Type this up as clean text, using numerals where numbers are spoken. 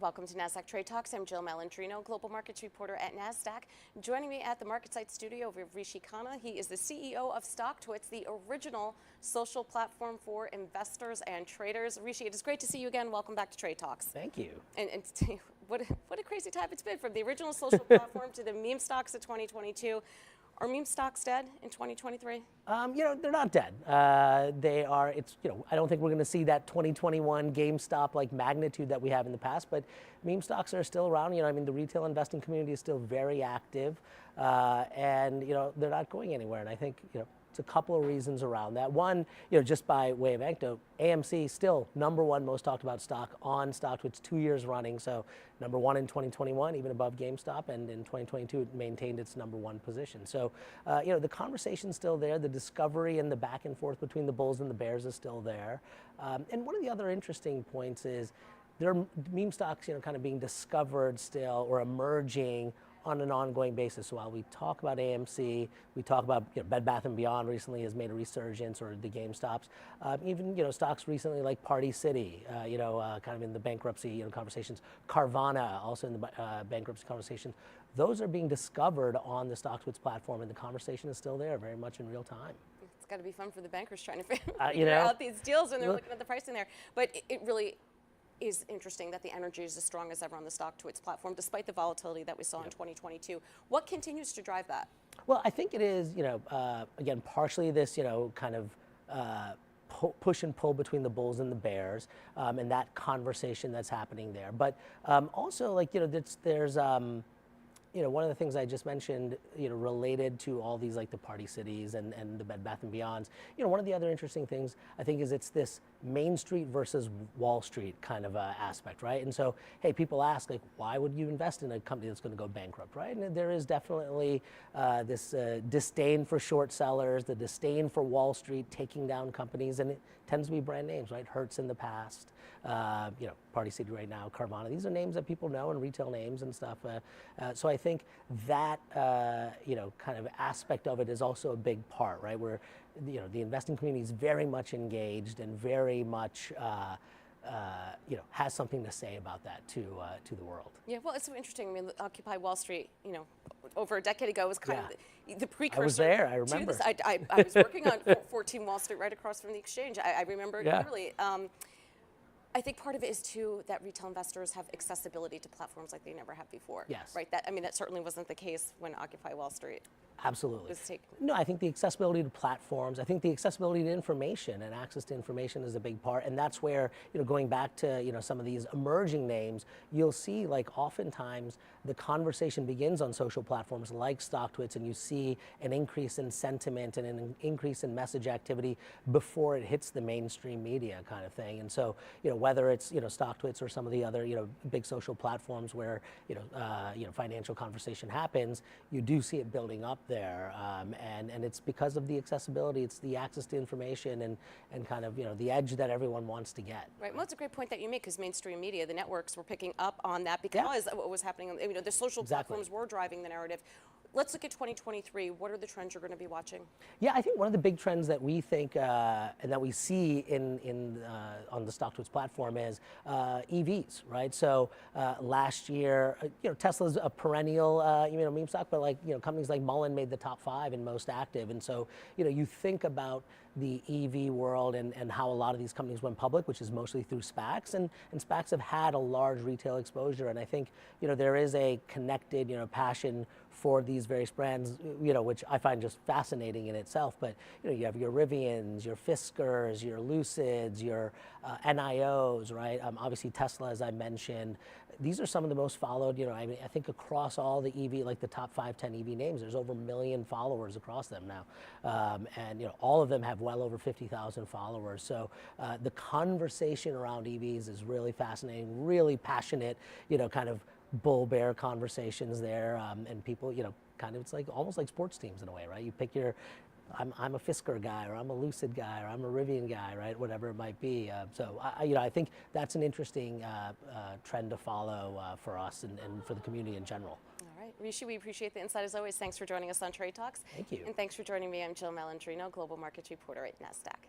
Welcome to Nasdaq Trade Talks. I'm Jill Malandrino, Global Markets Reporter at Nasdaq. Joining me at the MarketSite studio, we have Rishi Khanna. He is the CEO of StockTwits, the original social platform for investors and traders. Rishi, it is great to see you again. Welcome back to Trade Talks. Thank you. And what a crazy time it's been, from the original social platform to the meme stocks of 2022. Are meme stocks dead in 2023? They're not dead. They are, I don't think we're going to see that 2021 GameStop like magnitude that we have in the past, but meme stocks are still around. The retail investing community is still very active, and, they're not going anywhere. And I think, it's a couple of reasons around that. One, just by way of anecdote, AMC still #1 most talked about stock on StockTwits 2 years running. So #1 in 2021, even above GameStop, and in 2022 it maintained its #1 position. So the conversation's still there. The discovery and the back and forth between the bulls and the bears is still there. And one of the other interesting points is there are meme stocks, kind of being discovered still or emerging on an ongoing basis. So while we talk about AMC, we talk about Bed Bath & Beyond recently has made a resurgence, or the GameStops, even stocks recently like Party City, kind of in the bankruptcy conversations. Carvana also in the bankruptcy conversations. Those are being discovered on the StockTwits platform, and the conversation is still there, very much in real time. It's got to be fun for the bankers trying to figure out these deals when they're Look, looking at the pricing there. But it really is interesting that the energy is as strong as ever on the StockTwits platform, despite the volatility that we saw in 2022. What continues to drive that? Well, I think it is, again, partially this, kind of push and pull between the bulls and the bears, and that conversation that's happening there. But also, there's one of the things I just mentioned, related to all these, like the Party Cities and the Bed Bath & Beyonds, one of the other interesting things, I think, is it's this Main Street versus Wall Street kind of aspect, right? And so, hey, people ask, like, why would you invest in a company that's going to go bankrupt, right? And there is definitely this disdain for short sellers, the disdain for Wall Street taking down companies, and it tends to be brand names, right? Hertz in the past, Party City right now, Carvana. These are names that people know, and retail names and stuff. So I think that, kind of aspect of it is also a big part, right? Where, the investing community is very much engaged and very much, has something to say about that to the world. Yeah, well, it's so interesting. I mean, Occupy Wall Street, over a decade ago was kind of the precursor. I was there, I remember. To this. I was working on 14 Wall Street right across from the exchange. I remember it clearly. I think part of it is, too, that retail investors have accessibility to platforms like they never have before. Yes. Right? That certainly wasn't the case when Occupy Wall Street Absolutely. was taken. No, I think the accessibility to platforms, I think the accessibility to information and access to information is a big part. And that's where, going back to, some of these emerging names, you'll see, like, oftentimes the conversation begins on social platforms like StockTwits, and you see an increase in sentiment and an increase in message activity before it hits the mainstream media kind of thing. And so, whether it's, StockTwits or some of the other, big social platforms where, financial conversation happens, you do see it building up there, and it's because of the accessibility, it's the access to information, and kind of, the edge that everyone wants to get. Right. Well, it's a great point that you make, because mainstream media, the networks, were picking up on that because of what was happening. The social platforms were driving the narrative. Let's look at 2023. What are the trends you're going to be watching? Yeah, I think one of the big trends that we think and that we see on the StockTwits platform is EVs, right? So last year, Tesla's a perennial meme stock, but companies like Mullen made the top 5 in most active, and so you think about the EV world and how a lot of these companies went public, which is mostly through SPACs, and SPACs have had a large retail exposure, and I think there is a connected passion for these various brands, which I find just fascinating in itself. But you have your Rivians, your Fiskars, your Lucids, your NIOs, right? Obviously Tesla, as I mentioned. These are some of the most followed. I think across all the EV, like the top 5, 10 EV names, there's over 1 million followers across them now, and all of them have well over 50,000 followers. So the conversation around EVs is really fascinating, really passionate. Kind of bull bear conversations there, and people, kind of, it's like almost like sports teams in a way, right? You pick your, I'm a Fisker guy, or I'm a Lucid guy, or I'm a Rivian guy, right? Whatever it might be. So I think that's an interesting trend to follow for us and for the community in general. All right, Rishi, we appreciate the insight as always. Thanks for joining us on Trade Talks. Thank you. And thanks for joining me. I'm Jill Malandrino, Global Markets Reporter at Nasdaq.